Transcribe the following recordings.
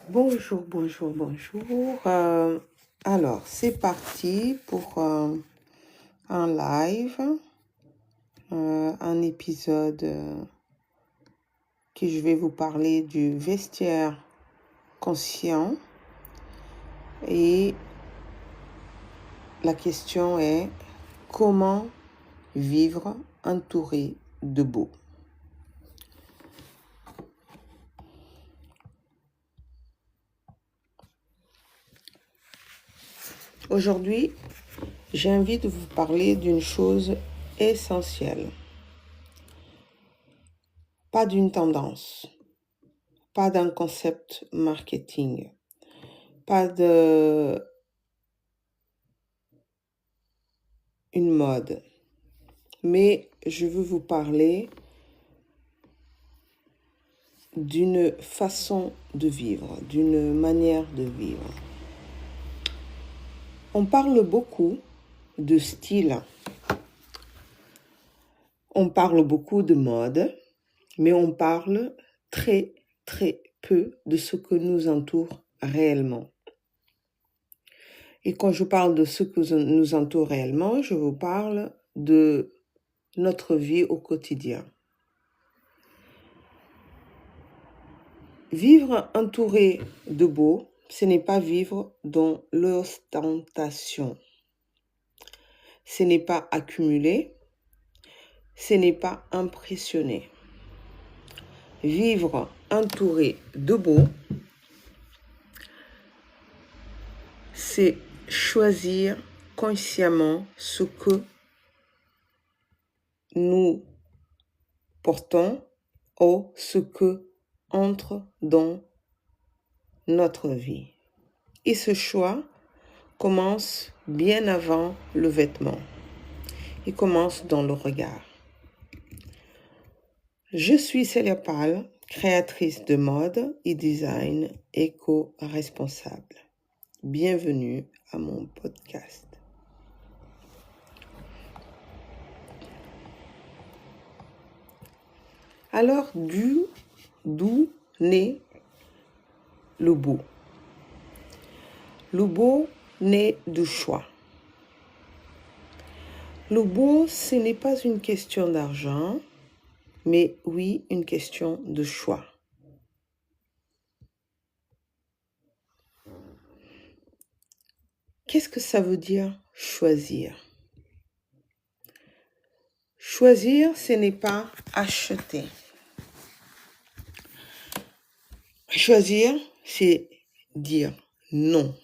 Bonjour, bonjour, bonjour. Alors, c'est parti pour un live, un épisode que je vais vous parler du vestiaire conscient. Et la question est comment vivre entouré de beau. Aujourd'hui, j'ai envie de vous parler d'une chose essentielle. Pas d'une tendance, pas d'un concept marketing, pas de une mode, mais je veux vous parler d'une façon de vivre, d'une manière de vivre. On parle beaucoup de style, on parle beaucoup de mode, mais on parle très, très peu de ce que nous entoure réellement. Et quand je parle de ce que nous entoure réellement, je vous parle de notre vie au quotidien. Vivre entouré de beau, ce n'est pas vivre dans l'ostentation. Ce n'est pas accumuler, ce n'est pas impressionner. Vivre entouré de beau, c'est choisir consciemment ce que nous portons ou ce que entre dans notre vie. Et ce choix commence bien avant le vêtement. Il commence dans le regard. Je suis Célia Pal, créatrice de mode et design éco-responsable. Bienvenue à mon podcast. Alors, d'où naît le beau? Le beau naît du choix. Le beau, ce n'est pas une question d'argent, mais oui, une question de choix. Qu'est-ce que ça veut dire choisir? Choisir, ce n'est pas acheter. Choisir, c'est dire non.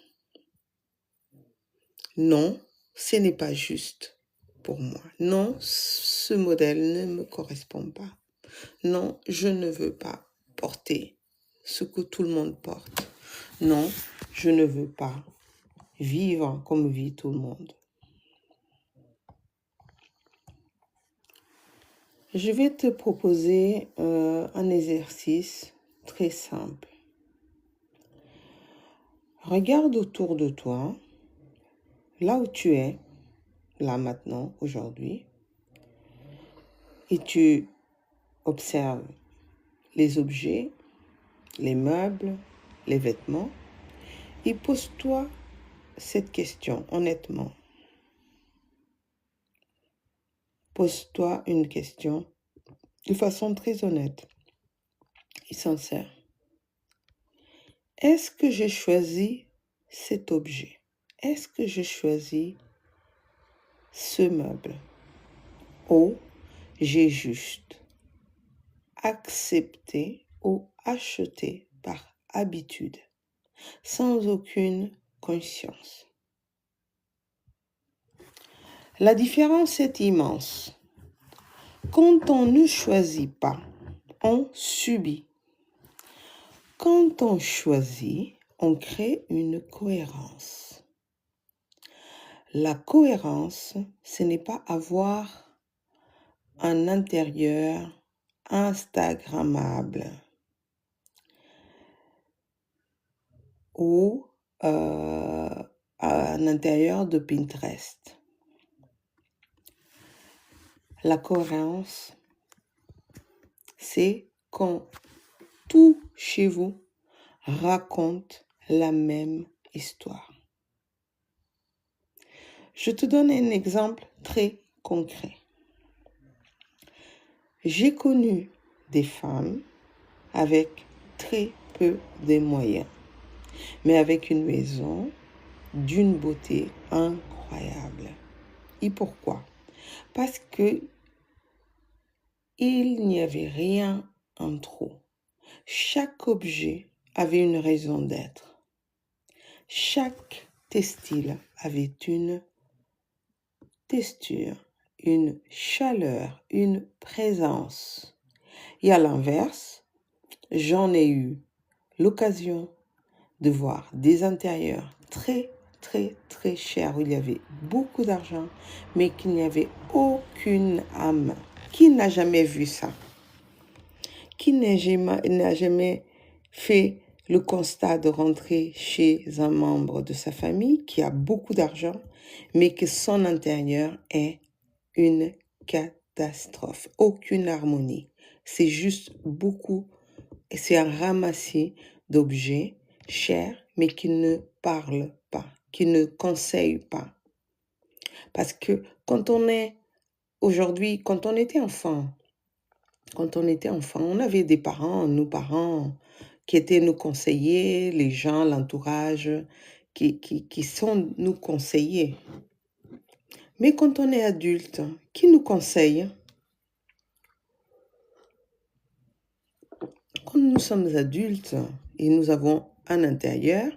Non, ce n'est pas juste pour moi. Non, ce modèle ne me correspond pas. Non, je ne veux pas porter ce que tout le monde porte. Non, je ne veux pas vivre comme vit tout le monde. Je vais te proposer un exercice très simple. Regarde autour de toi, là où tu es, là maintenant, aujourd'hui, et tu observes les objets, les meubles, les vêtements, et pose-toi cette question honnêtement. Pose-toi une question de façon très honnête et sincère. Est-ce que j'ai choisi cet objet? Est-ce que j'ai choisi ce meuble? Ou j'ai juste accepté ou acheté par habitude, sans aucune conscience? La différence est immense. Quand on ne choisit pas, on subit. Quand on choisit, on crée une cohérence. La cohérence, ce n'est pas avoir un intérieur instagrammable ou un intérieur de Pinterest. La cohérence, c'est quand tout chez vous racontent la même histoire. Je te donne un exemple très concret. J'ai connu des femmes avec très peu de moyens, mais avec une maison d'une beauté incroyable. Et pourquoi? Parce que il n'y avait rien en trop. Chaque objet avait une raison d'être. Chaque textile avait une texture, une chaleur, une présence. Et à l'inverse, j'en ai eu l'occasion de voir des intérieurs très, très, très chers où il y avait beaucoup d'argent, mais qu'il n'y avait aucune âme. Qui n'a jamais vu ça? Qui n'a jamais fait le constat de rentrer chez un membre de sa famille qui a beaucoup d'argent, mais que son intérieur est une catastrophe, aucune harmonie. C'est juste beaucoup, c'est un ramassis d'objets chers, mais qui ne parlent pas, qui ne conseillent pas. Parce que quand on est aujourd'hui, quand on était enfant, on avait des parents, nos parents, qui étaient nos conseillers, les gens, l'entourage, qui sont nos conseillers. Mais quand on est adulte, qui nous conseille? Quand nous sommes adultes et nous avons un intérieur,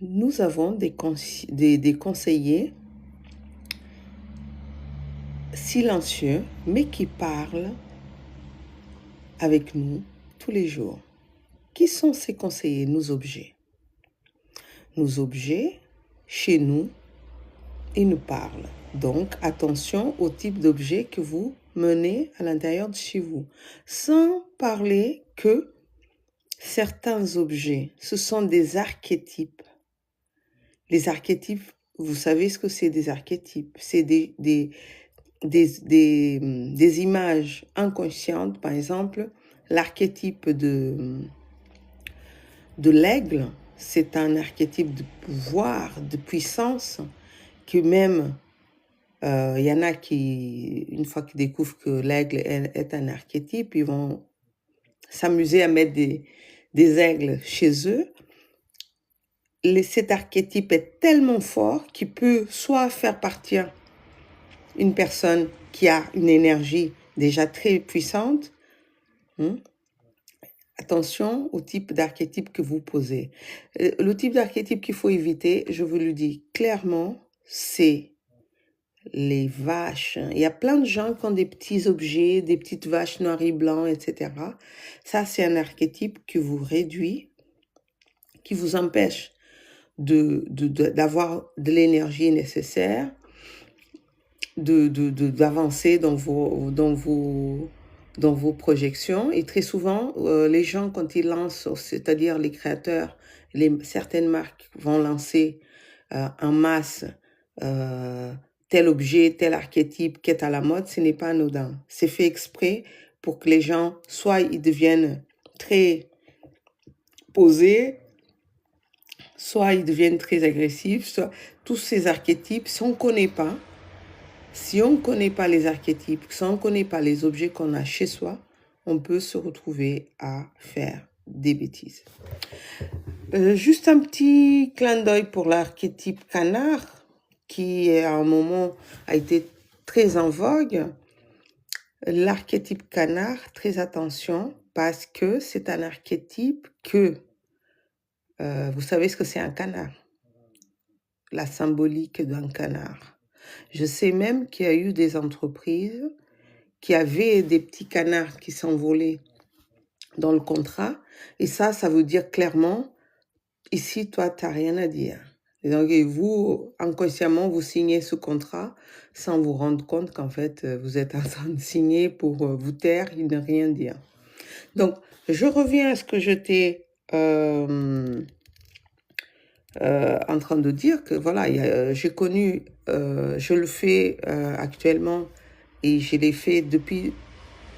nous avons des conseillers silencieux, mais qui parlent avec nous tous les jours. Qui sont ces conseillers? Nos objets. Nos objets, chez nous, ils nous parlent. Donc, attention au type d'objet que vous menez à l'intérieur de chez vous. Sans parler que certains objets, ce sont des archétypes. Les archétypes, vous savez ce que c'est des archétypes? C'est des images inconscientes. Par exemple, l'archétype de l'aigle, c'est un archétype de pouvoir, de puissance, que même, il y en a qui, une fois qu'ils découvrent que l'aigle est un archétype, ils vont s'amuser à mettre des aigles chez eux. Cet archétype est tellement fort qu'il peut soit faire partir une personne qui a une énergie déjà très puissante. Attention au type d'archétype que vous posez. Le type d'archétype qu'il faut éviter, je vous le dis clairement, c'est les vaches. Il y a plein de gens qui ont des petits objets, des petites vaches noires et blancs, etc. Ça, c'est un archétype qui vous réduit, qui vous empêche d'avoir de l'énergie nécessaire, d'avancer dans vos projections. Et très souvent, les gens, quand ils lancent, c'est-à-dire les créateurs, certaines marques vont lancer en masse tel objet, tel archétype qui est à la mode, ce n'est pas anodin. C'est fait exprès pour que les gens, soit ils deviennent très posés, soit ils deviennent très agressifs, soit tous ces archétypes, si on ne connaît pas, les archétypes, si on ne connaît pas les objets qu'on a chez soi, on peut se retrouver à faire des bêtises. Juste un petit clin d'œil pour l'archétype canard, qui à un moment a été très en vogue. L'archétype canard, très attention, parce que c'est un archétype que, vous savez ce que c'est un canard, la symbolique d'un canard. Je sais même qu'il y a eu des entreprises qui avaient des petits canards qui s'envolaient dans le contrat. Et ça veut dire clairement, ici, toi, tu n'as rien à dire. Et donc, vous, inconsciemment, vous signez ce contrat sans vous rendre compte qu'en fait, vous êtes en train de signer pour vous taire et ne rien dire. Donc, je reviens à ce que j'étais en train de dire, que voilà, j'ai connu, je le fais actuellement et je l'ai fait depuis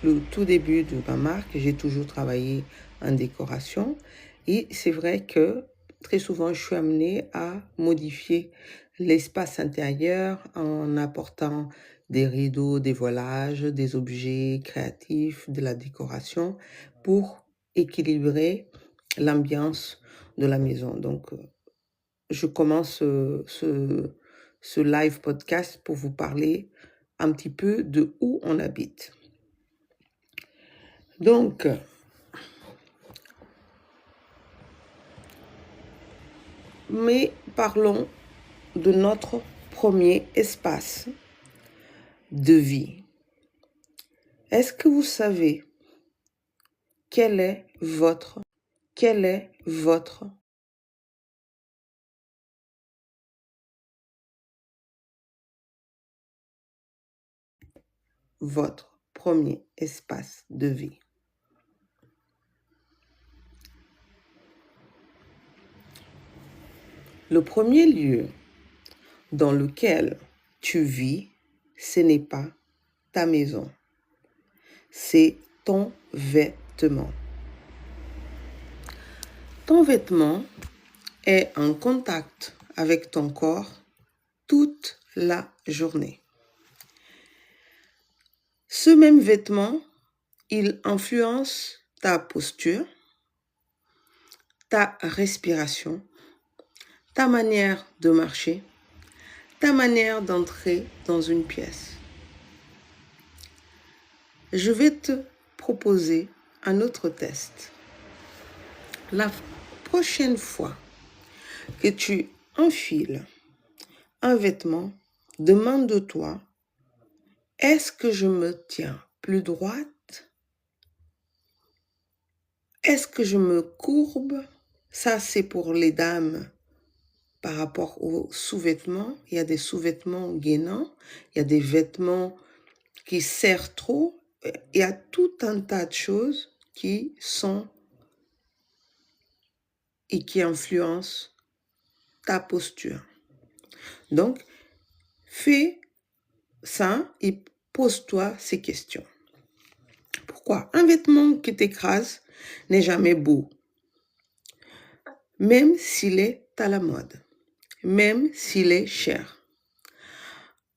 le tout début de ma marque, j'ai toujours travaillé en décoration et c'est vrai que très souvent, je suis amenée à modifier l'espace intérieur en apportant des rideaux, des voilages, des objets créatifs, de la décoration pour équilibrer l'ambiance de la maison. Donc, je commence ce live podcast pour vous parler un petit peu de où on habite. Donc, mais parlons de notre premier espace de vie. Est-ce que vous savez quel est votre premier espace de vie? Le premier lieu dans lequel tu vis, ce n'est pas ta maison, c'est ton vêtement. Ton vêtement est en contact avec ton corps toute la journée. Ce même vêtement, il influence ta posture, ta respiration, ta manière de marcher, ta manière d'entrer dans une pièce. Je vais te proposer un autre test. La prochaine fois que tu enfiles un vêtement, demande-toi, est-ce que je me tiens plus droite? Est-ce que je me courbe? Ça, c'est pour les dames par rapport aux sous-vêtements. Il y a des sous-vêtements gainants, il y a des vêtements qui serrent trop. Il y a tout un tas de choses qui sont et qui influencent ta posture. Donc, fais ça et pose-toi ces questions. Pourquoi? Un vêtement qui t'écrase n'est jamais beau, même s'il est à la mode, même s'il est cher.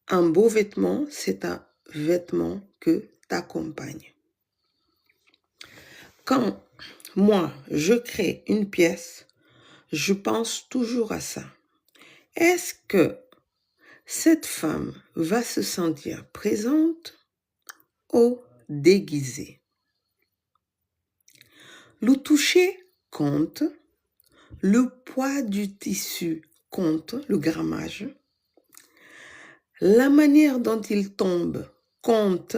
Un beau vêtement, c'est un vêtement que t'accompagne. Quand moi, je crée une pièce, je pense toujours à ça. Est-ce que cette femme va se sentir présente ou déguisée? Le toucher compte, le poids du tissu compte, le grammage, la manière dont il tombe compte.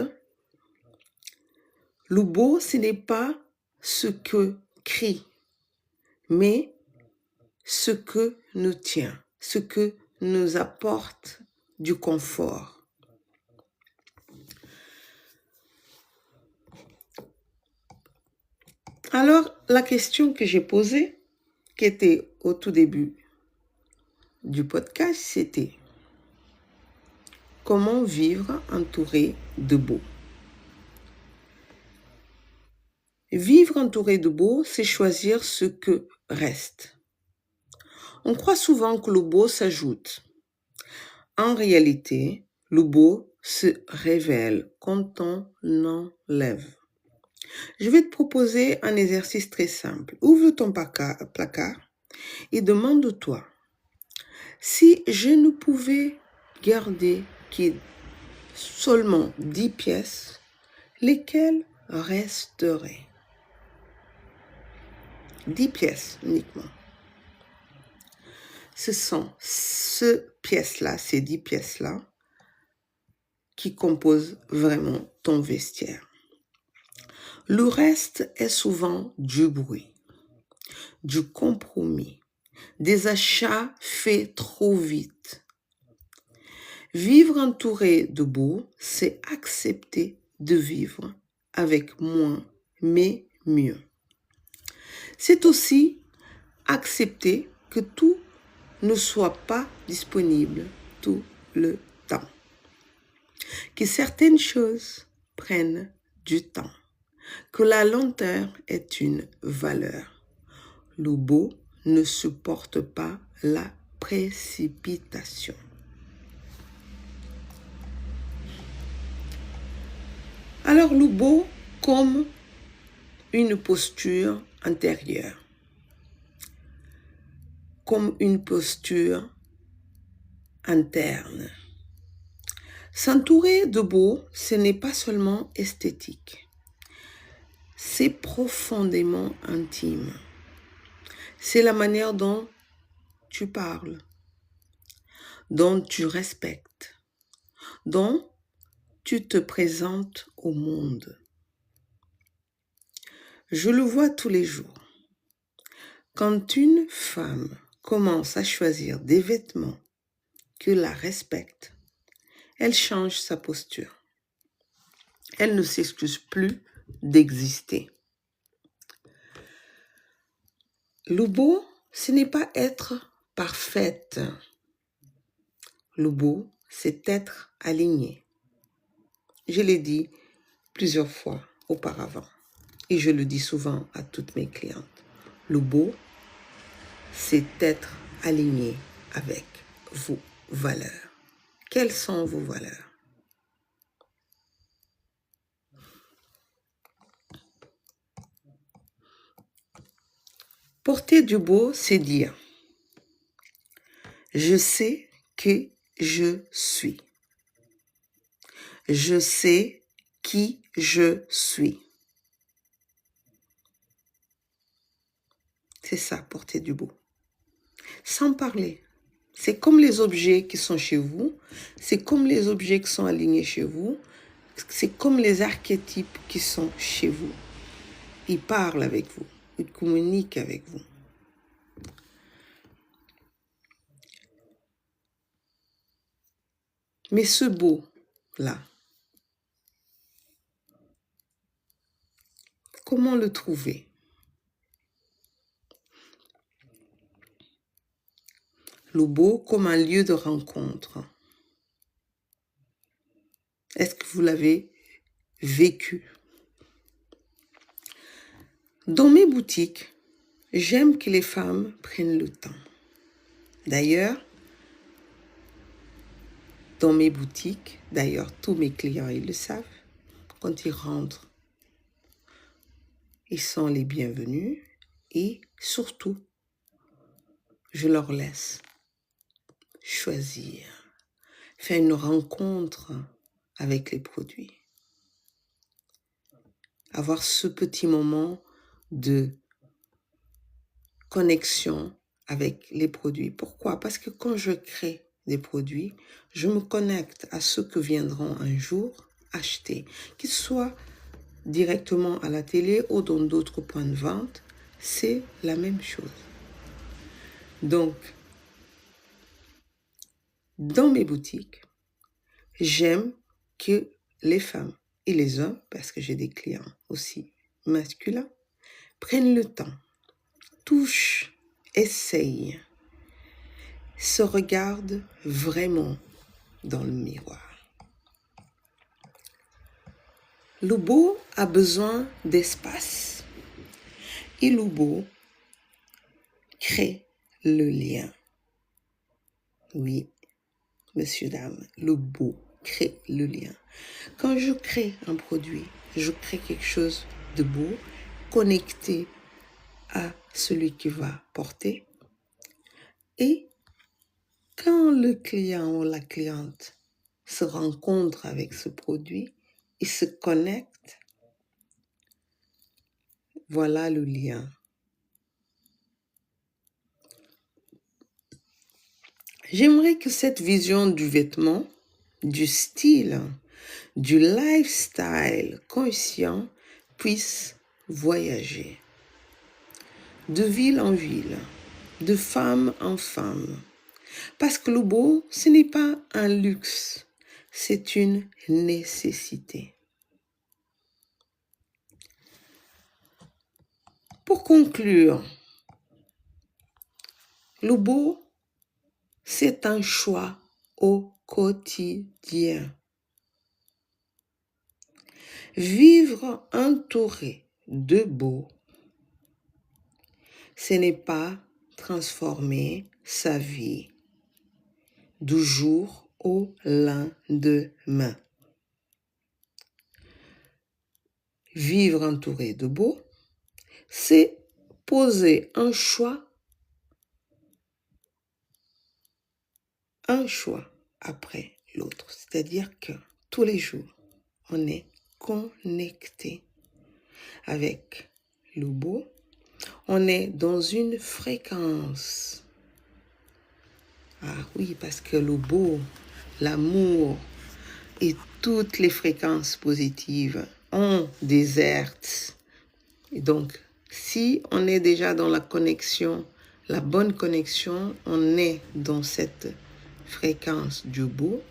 Le beau, ce n'est pas ce que crie, mais ce que nous tient, ce que nous apporte du confort. Alors, la question que j'ai posée, qui était au tout début du podcast, c'était comment vivre entouré de beau? Vivre entouré de beau, c'est choisir ce que reste. On croit souvent que le beau s'ajoute. En réalité, le beau se révèle quand on l'enlève. Je vais te proposer un exercice très simple. Ouvre ton placard et demande-toi, si je ne pouvais garder que seulement 10 pièces, lesquelles resteraient? 10 pièces uniquement. Ce sont ces 10 pièces-là, qui composent vraiment ton vestiaire. Le reste est souvent du bruit, du compromis, des achats faits trop vite. Vivre entouré de beau, c'est accepter de vivre avec moins, mais mieux. C'est aussi accepter que tout ne soit pas disponible tout le temps. Que certaines choses prennent du temps, que la lenteur est une valeur. Le beau ne supporte pas la précipitation. Alors le beau comme une posture intérieure, comme une posture interne. S'entourer de beau, ce n'est pas seulement esthétique, c'est profondément intime. C'est la manière dont tu parles, dont tu respectes, dont tu te présentes au monde. Je le vois tous les jours. Quand une femme commence à choisir des vêtements qui la respectent, elle change sa posture. Elle ne s'excuse plus d'exister. Le beau, ce n'est pas être parfaite. Le beau, c'est être aligné. Je l'ai dit plusieurs fois auparavant et je le dis souvent à toutes mes clientes. Le beau, c'est être aligné avec vos valeurs. Quelles sont vos valeurs? Porter du beau, c'est dire « Je sais que je suis. Je sais qui je suis. » C'est ça, porter du beau. Sans parler. C'est comme les objets qui sont chez vous. C'est comme les objets qui sont alignés chez vous. C'est comme les archétypes qui sont chez vous. Ils parlent avec vous. Ils communiquent avec vous. Mais ce beau-là, comment le trouver? Le beau comme un lieu de rencontre. Est-ce que vous l'avez vécu? Dans mes boutiques, j'aime que les femmes prennent le temps. D'ailleurs, dans mes boutiques, tous mes clients, ils le savent, quand ils rentrent, ils sont les bienvenus et surtout, je leur laisse choisir, faire une rencontre avec les produits. Avoir ce petit moment de connexion avec les produits. Pourquoi? Parce que quand je crée des produits, je me connecte à ceux que viendront un jour acheter, qu'ils soient directement à la télé ou dans d'autres points de vente, c'est la même chose. Donc, dans mes boutiques, j'aime que les femmes et les hommes, parce que j'ai des clients aussi masculins, prennent le temps, touchent, essayent, se regardent vraiment dans le miroir. Le beau a besoin d'espace et le beau crée le lien. Oui, messieurs, dames, le beau crée le lien. Quand je crée un produit, je crée quelque chose de beau, connecté à celui qui va porter. Et quand le client ou la cliente se rencontre avec ce produit, il se connecte, voilà le lien. J'aimerais que cette vision du vêtement, du style, du lifestyle conscient puisse voyager de ville en ville, de femme en femme. Parce que le beau, ce n'est pas un luxe, c'est une nécessité. Pour conclure, le beau, c'est un choix au quotidien. Vivre entouré de beau, ce n'est pas transformer sa vie du jour au lendemain. Vivre entouré de beau, c'est poser un choix après l'autre. C'est-à-dire que tous les jours, on est connecté avec le beau. On est dans une fréquence. Ah oui, parce que le beau, l'amour et toutes les fréquences positives ont des hertz. Et donc, si on est déjà dans la connexion, la bonne connexion, on est dans cette fréquence du beau.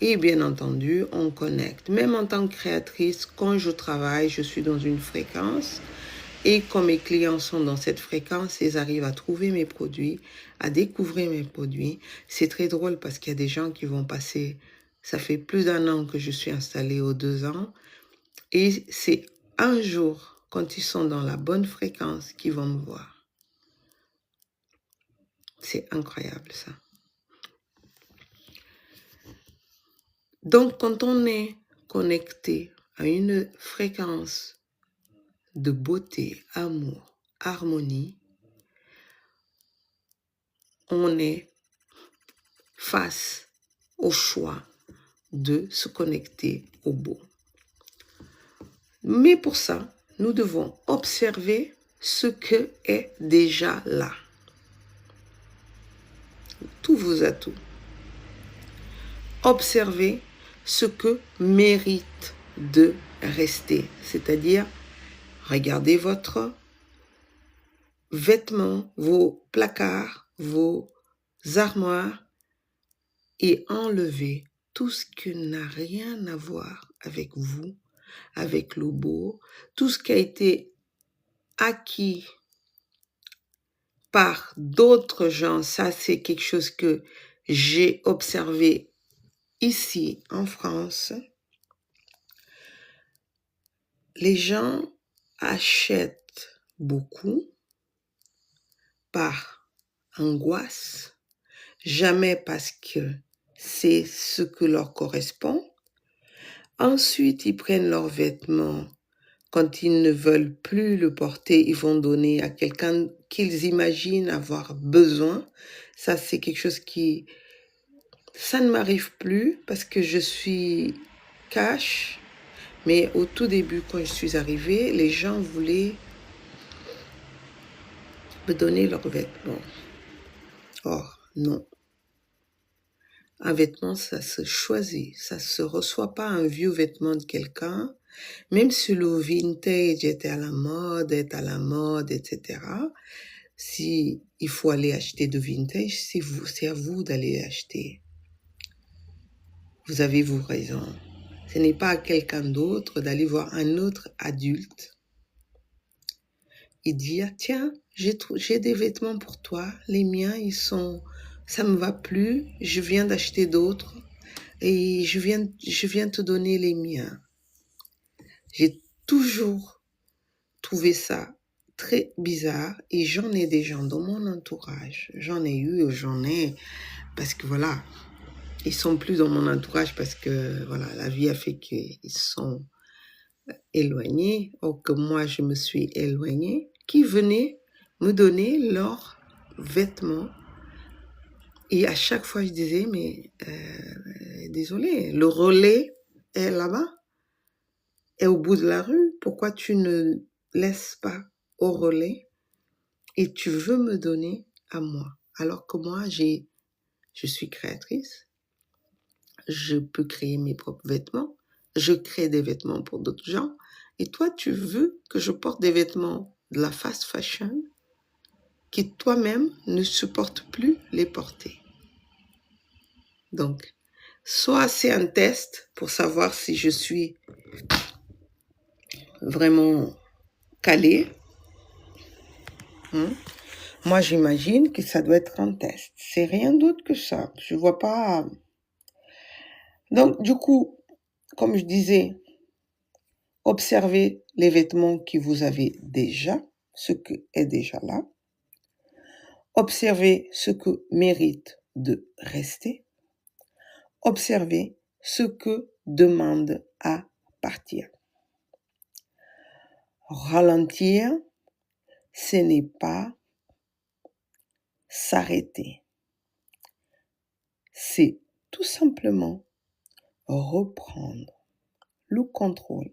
Et bien entendu, on connecte. Même en tant que créatrice, quand je travaille, je suis dans une fréquence. Et quand mes clients sont dans cette fréquence, ils arrivent à trouver mes produits, à découvrir mes produits. C'est très drôle parce qu'il y a des gens qui vont passer, ça fait plus d'1 an que je suis installée, aux 2 ans. Et c'est un jour, quand ils sont dans la bonne fréquence, qu'ils vont me voir. C'est incroyable ça. Donc, quand on est connecté à une fréquence de beauté, amour, harmonie, on est face au choix de se connecter au beau. Mais pour ça, nous devons observer ce que est déjà là. Tous vos atouts. Observez ce que mérite de rester. C'est-à-dire, regardez votre vêtement, vos placards, vos armoires et enlevez tout ce qui n'a rien à voir avec vous, avec le beau, tout ce qui a été acquis par d'autres gens. Ça, c'est quelque chose que j'ai observé ici en France. Les gens achètent beaucoup par angoisse, jamais parce que c'est ce que leur correspond. Ensuite, ils prennent leurs vêtements. Quand ils ne veulent plus le porter, ils vont donner à quelqu'un qu'ils imaginent avoir besoin. Ça, c'est quelque chose qui... Ça ne m'arrive plus parce que je suis cash. Mais au tout début, quand je suis arrivée, les gens voulaient me donner leurs vêtements. Or, non. Un vêtement, ça se choisit. Ça se reçoit pas un vieux vêtement de quelqu'un. Même si le vintage est à la mode, etc. Si il faut aller acheter de vintage, c'est à vous d'aller acheter. Vous avez vos raisons. Ce n'est pas à quelqu'un d'autre d'aller voir un autre adulte et dire, tiens, j'ai des vêtements pour toi, les miens, ça me va plus, je viens d'acheter d'autres et je viens te donner les miens. J'ai toujours trouvé ça très bizarre et j'en ai des gens dans mon entourage. J'en ai, parce que voilà, ils sont plus dans mon entourage parce que voilà, la vie a fait qu'ils sont éloignés, or que moi je me suis éloignée, qui venaient me donner leurs vêtements. Et à chaque fois je disais, mais désolé, le relais est là-bas, est au bout de la rue, pourquoi tu ne laisses pas au relais et tu veux me donner à moi, alors que moi je suis créatrice, je peux créer mes propres vêtements, je crée des vêtements pour d'autres gens, et toi tu veux que je porte des vêtements de la fast fashion qui toi-même ne supportes plus les porter. Donc, soit c'est un test pour savoir si je suis vraiment calée. Moi, j'imagine que ça doit être un test. C'est rien d'autre que ça. Je vois pas... Donc, du coup, comme je disais, Observez les vêtements que vous avez déjà, ce qui est déjà là. Observez ce que mérite de rester. Observez ce que demande à partir. Ralentir, ce n'est pas s'arrêter. C'est tout simplement reprendre le contrôle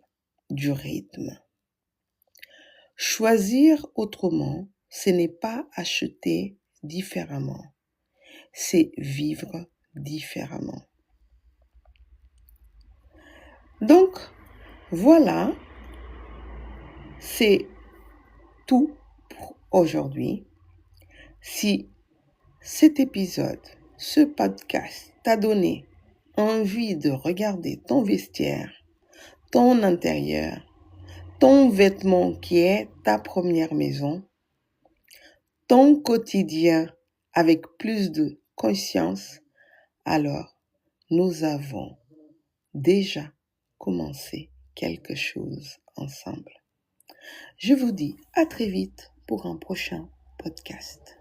du rythme. Choisir autrement, ce n'est pas acheter différemment, c'est vivre différemment. Donc, voilà, c'est tout pour aujourd'hui. Si cet épisode, ce podcast t'a donné envie de regarder ton vestiaire, ton intérieur, ton vêtement qui est ta première maison, ton quotidien avec plus de conscience, alors nous avons déjà commencé quelque chose ensemble. Je vous dis à très vite pour un prochain podcast.